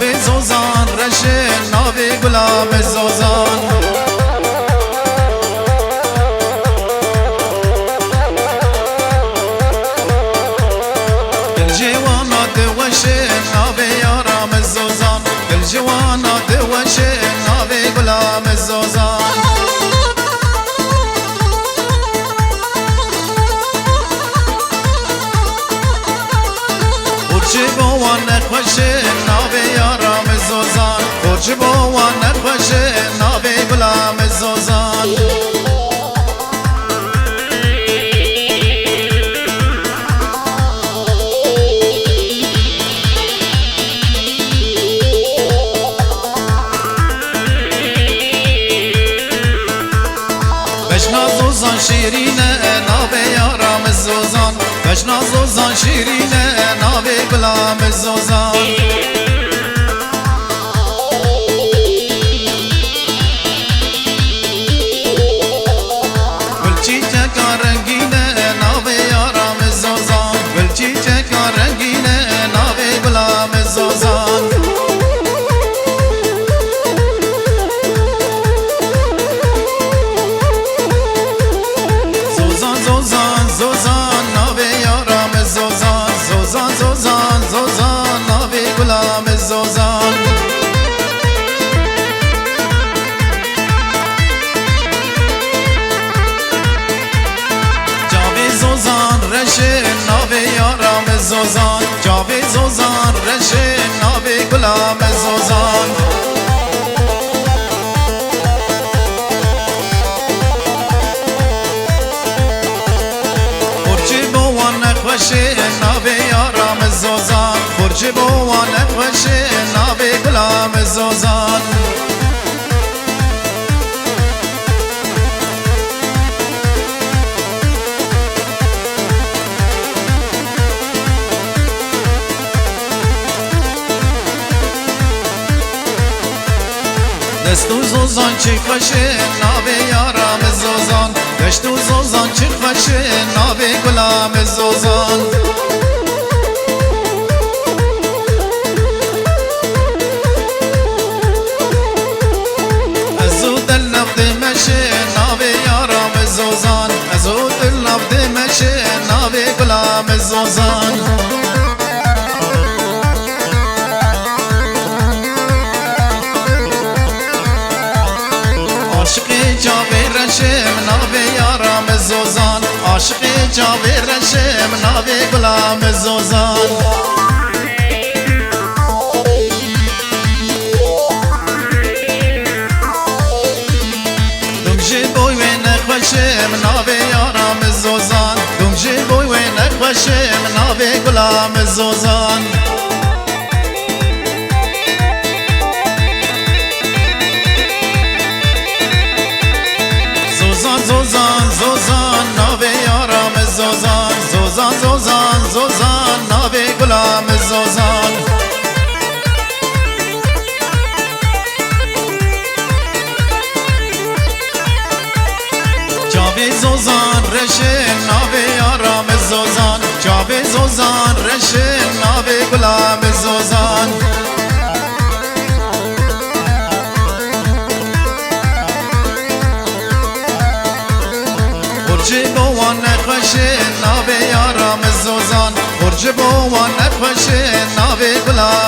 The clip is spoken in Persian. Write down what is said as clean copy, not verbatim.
جاوی زوزان رشه ناوی گلاب زوزان گل جوانا دوشه ناوی یارم زوزان گل جوانا دوشه ناوی گلاب زوزان خورچی بوان خوشه ناوی یارم زوزان خورچی بوان خوشه ناوی گلاب زوزان بشنا زوزان شیرینه ناوی یارم زوزان بشنا زوزان شیرینه ناوی گلاب زوزان گلچی چکا رنگینه ناوی یارم زوزان گلچی چکا رنگینه ناوی گلاب زوزان زوزان زوزان ناوی یارم زوزان زوزان زوزان زوزان ناوی گلاب زوزان جاوی زوزان رشه ناوی یارم زوزان جاوی زوزان رشه ناوی گلاب زوزان خوشه ناوی یارم زوزان خورچی بوان خوشه ناوی گلاب زوزان دستو زوزان چی خوشه ناوی یارم زوزان دستو زوزان چی خوشه ناوی گلاب زوزان ازو دل نفت مشه ناوی یارم زوزان ازو دل نفت مشه ناوی گلاب زوزان عاشقی جاوی رشم ناوی یارم زوزان عاشقی جاوی رشم ناوی گلاب زوزان دمجی بوی نخوشم ناوی یارم زوزان دمجی بوی نخوشم ناوی گلاب زوزان زوزان زوزان ناوی یارم زوزان زوزان زوزان زوزان ناوی گلاب زوزان جاوی زوزان رشه ناوی یارم زوزان جاوی زوزان رشه ناوی گلاب زوزان خورچی بوان خوشه ناوی یارم زوزان خورچی بوان خوشه ناوی گلاب